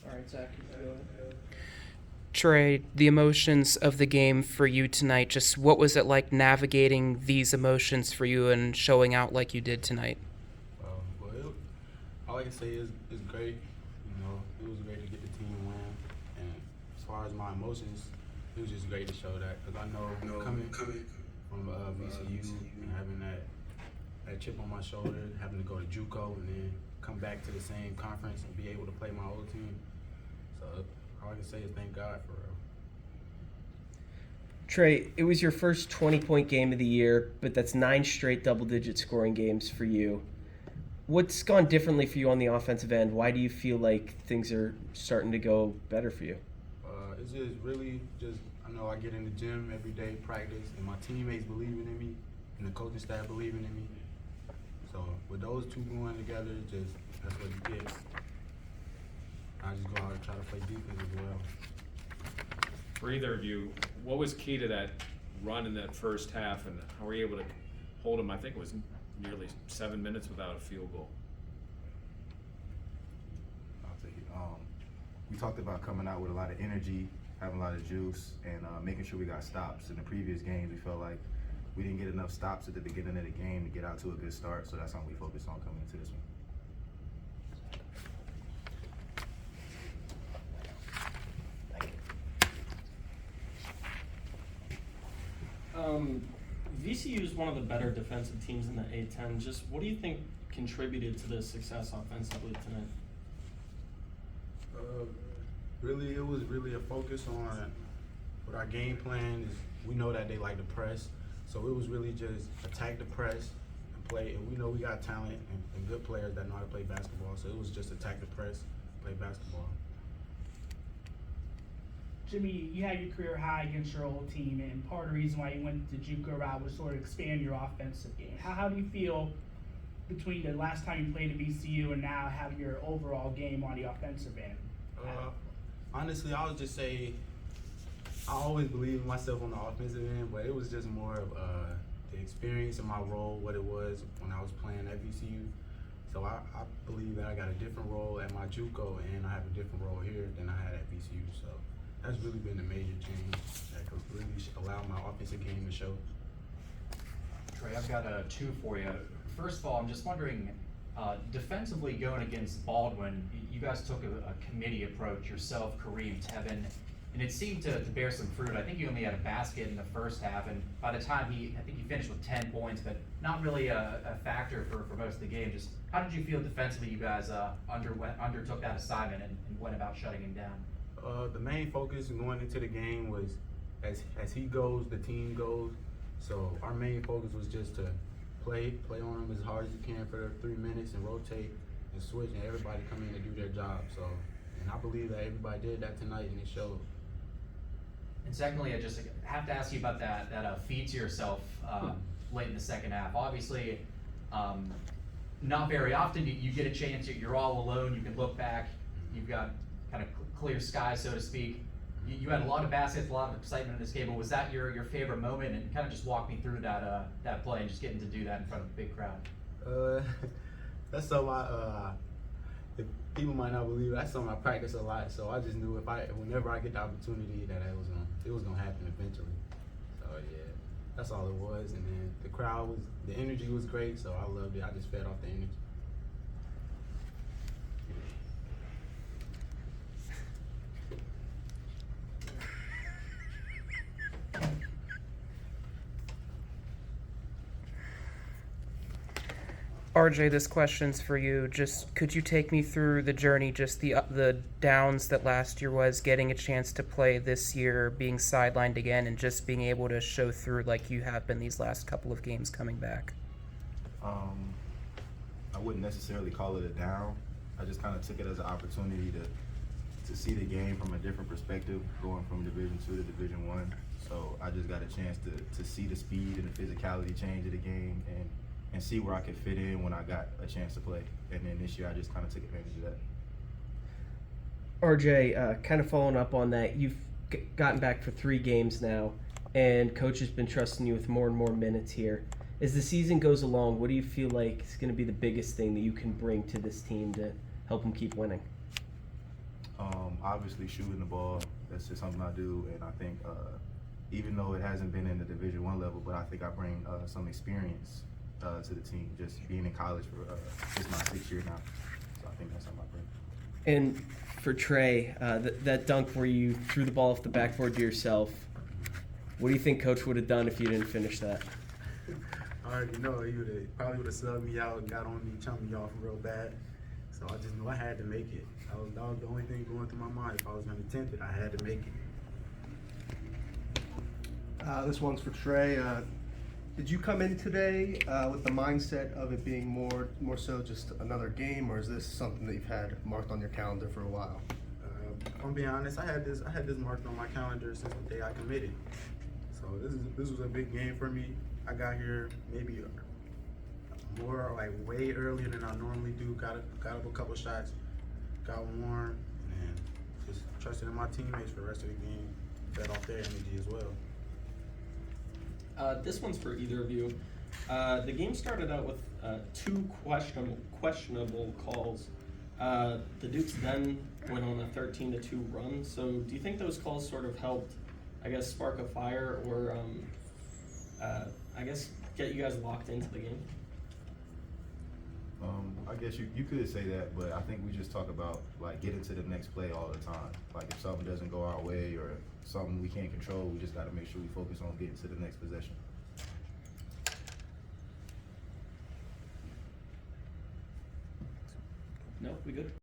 All right, Zach, you can go ahead. Trey, the emotions of the game for you tonight, just what was it like navigating these emotions for you and showing out like you did tonight? All I can say is it's great. You know, it was great to get the team win. And as far as my emotions, it was just great to show that because I know coming from VCU and having that chip on my shoulder, having to go to JUCO and then come back to the same conference and be able to play my old team. So all I can say is thank God for real. Trey, it was your first 20-point game of the year, but that's 9 straight double-digit scoring games for you. What's gone differently for you on the offensive end? Why do you feel like things are starting to go better for you? It's just really I know I get in the gym every day, practice, and my teammates believing in me, and the coaching staff believing in me. So with those two going together, that's what you get. I just go out and try to play defense as well. For either of you, what was key to that run in that first half, and how were you able to hold them? I think it was nearly 7 minutes without a field goal. I'll take it. We talked about coming out with a lot of energy, having a lot of juice, and making sure we got stops. In the previous games, we felt like we didn't get enough stops at the beginning of the game to get out to a good start, so that's something we focused on coming into this one. VCU is one of the better defensive teams in the A-10. Just what do you think contributed to this success offensively tonight? Really, it was really a focus on what our game plan is. We know that they like to press, so it was really just attack the press and play. And we know we got talent and good players that know how to play basketball, so it was just attack the press, play basketball. Jimmy, you had your career high against your old team, and part of the reason why you went the JUCO route was sort of expand your offensive game. How do you feel between the last time you played at VCU and now having your overall game on the offensive end? Honestly, I would just say I always believed in myself on the offensive end, but it was just more of the experience of my role, what it was when I was playing at VCU. So I believe that I got a different role at my JUCO, and I have a different role here than I had at VCU. So that's really been the major change that could really allow my offensive game to show. Trey, I've got two for you. First of all, I'm just wondering, defensively going against Baldwin, you guys took a committee approach, yourself, Kareem, Tevin, and it seemed to bear some fruit. I think you only had a basket in the first half, and by the time I think you finished with 10 points, but not really a factor for most of the game. Just how did you feel defensively you guys undertook that assignment and went about shutting him down? The main focus going into the game was as he goes, the team goes. So our main focus was just to play on him as hard as you can for the 3 minutes and rotate and switch and everybody come in and do their job. So, and I believe that everybody did that tonight and it showed. And secondly, I just have to ask you about that feed to yourself late in the second half. Obviously, not very often you get a chance. You're all alone. You can look back. You've got kind of clear sky, so to speak. You had a lot of baskets, a lot of excitement in this game. But was that your favorite moment? And kind of just walk me through that play and just getting to do that in front of a big crowd. That's something if people might not believe it, that's something I practice a lot. So I just knew whenever I get the opportunity that it was gonna happen eventually. So yeah, that's all it was. And then the energy was great. So I loved it. I just fed off the energy. RJ, this question's for you. Just could you take me through the journey, just the downs that last year was, getting a chance to play this year, being sidelined again, and just being able to show through like you have been these last couple of games coming back? I wouldn't necessarily call it a down. I just kind of took it as an opportunity to see the game from a different perspective, going from Division II to Division I. So I just got a chance to see the speed and the physicality change of the game and see where I could fit in when I got a chance to play. And then this year I just kind of took advantage of that. RJ, kind of following up on that, you've gotten back for 3 games now, and coach has been trusting you with more and more minutes here. As the season goes along, what do you feel like is going to be the biggest thing that you can bring to this team to help them keep winning? Obviously, shooting the ball, that's just something I do, and I think even though it hasn't been in the Division I level, but I think I bring some experience to the team, just being in college for it's my 6th year now. So I think that's something I bring. And for Trey, that dunk where you threw the ball off the backboard to yourself, what do you think Coach would have done if you didn't finish that? I already know he probably would have subbed me out and got on me, chumped me off real bad. So I just knew I had to make it. That was the only thing going through my mind. If I was going to attempt it, I had to make it. This one's for Trey. Did you come in today with the mindset of it being more so just another game, or is this something that you've had marked on your calendar for a while? I'm being honest. I had this marked on my calendar since the day I committed. So this was a big game for me. I got here maybe more like way earlier than I normally do. Got up a couple shots, got warm, and then just trusted in my teammates for the rest of the game. Fed off their energy as well. This one's for either of you. The game started out with 2 questionable calls. The Dukes then went on a 13-2 run. So do you think those calls sort of helped, I guess, spark a fire or, I guess, get you guys locked into the game? I guess you could say that, but I think we just talk about like getting to the next play all the time. Like if something doesn't go our way or something we can't control, we just got to make sure we focus on getting to the next possession. No, we good?